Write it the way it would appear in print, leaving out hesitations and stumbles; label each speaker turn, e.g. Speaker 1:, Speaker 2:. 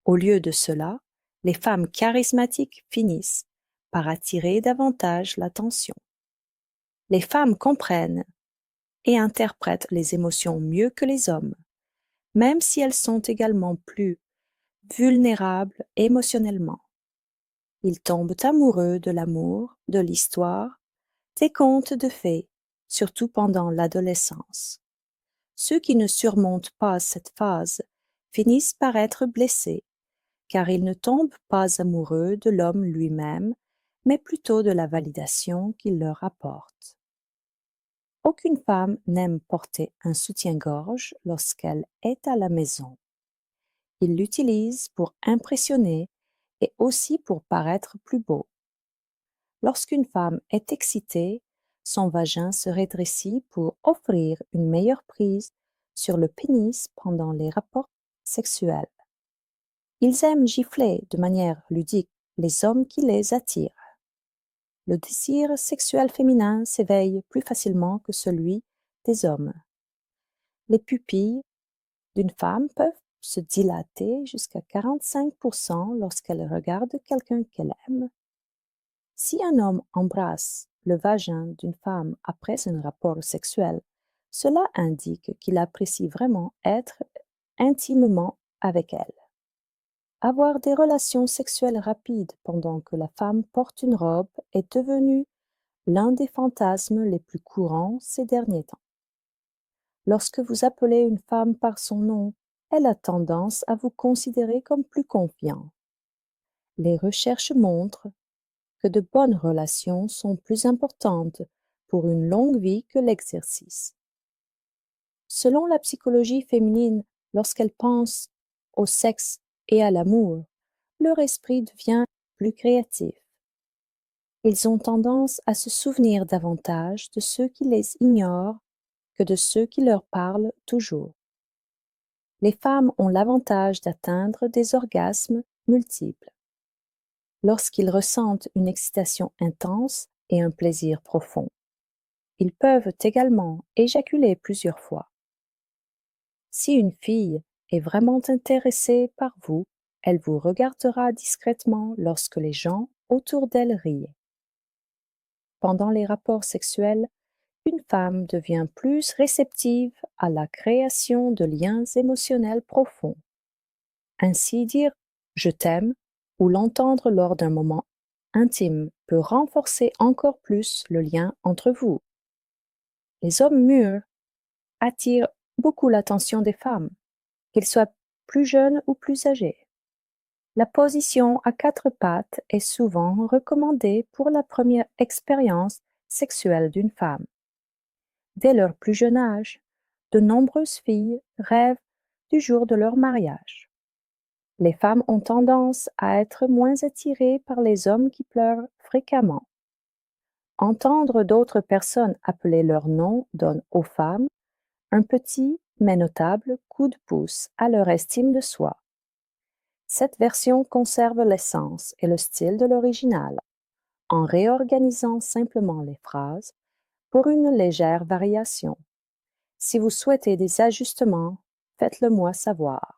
Speaker 1: Au lieu de cela, les femmes charismatiques finissent par attirer davantage l'attention. Les femmes comprennent et interprètent les émotions mieux que les hommes, même si elles sont également plus vulnérables émotionnellement. Ils tombent amoureux de l'amour, de l'histoire, des contes de fées, surtout pendant l'adolescence. Ceux qui ne surmontent pas cette phase finissent par être blessés, car ils ne tombent pas amoureux de l'homme lui-même, mais plutôt de la validation qu'il leur apporte. Aucune femme n'aime porter un soutien-gorge lorsqu'elle est à la maison. Ils l'utilisent pour impressionner et aussi pour paraître plus beau. Lorsqu'une femme est excitée, son vagin se rétrécit pour offrir une meilleure prise sur le pénis pendant les rapports sexuels. Ils aiment gifler de manière ludique les hommes qui les attirent. Le désir sexuel féminin s'éveille plus facilement que celui des hommes. Les pupilles d'une femme peuvent se dilater jusqu'à 45% lorsqu'elle regarde quelqu'un qu'elle aime. Si un homme embrasse le vagin d'une femme après un rapport sexuel, cela indique qu'il apprécie vraiment être intimement avec elle. Avoir des relations sexuelles rapides pendant que la femme porte une robe est devenu l'un des fantasmes les plus courants ces derniers temps. Lorsque vous appelez une femme par son nom, elle a tendance à vous considérer comme plus confiant. Les recherches montrent que de bonnes relations sont plus importantes pour une longue vie que l'exercice. Selon la psychologie féminine, lorsqu'elle pense au sexe et à l'amour, leur esprit devient plus créatif. Ils ont tendance à se souvenir davantage de ceux qui les ignorent que de ceux qui leur parlent toujours. Les femmes ont l'avantage d'atteindre des orgasmes multiples. Lorsqu'ils ressentent une excitation intense et un plaisir profond, ils peuvent également éjaculer plusieurs fois. Si une fille est vraiment intéressée par vous, elle vous regardera discrètement lorsque les gens autour d'elle rient. Pendant les rapports sexuels, une femme devient plus réceptive à la création de liens émotionnels profonds. Ainsi dire « je t'aime » ou l'entendre lors d'un moment intime peut renforcer encore plus le lien entre vous. Les hommes mûrs attirent beaucoup l'attention des femmes, qu'ils soient plus jeunes ou plus âgés. La position à quatre pattes est souvent recommandée pour la première expérience sexuelle d'une femme. Dès leur plus jeune âge, de nombreuses filles rêvent du jour de leur mariage. Les femmes ont tendance à être moins attirées par les hommes qui pleurent fréquemment. Entendre d'autres personnes appeler leur nom donne aux femmes un petit mais notable coup de pouce à leur estime de soi. Cette version conserve l'essence et le style de l'original, en réorganisant simplement les phrases pour une légère variation. Si vous souhaitez des ajustements, faites-le moi savoir.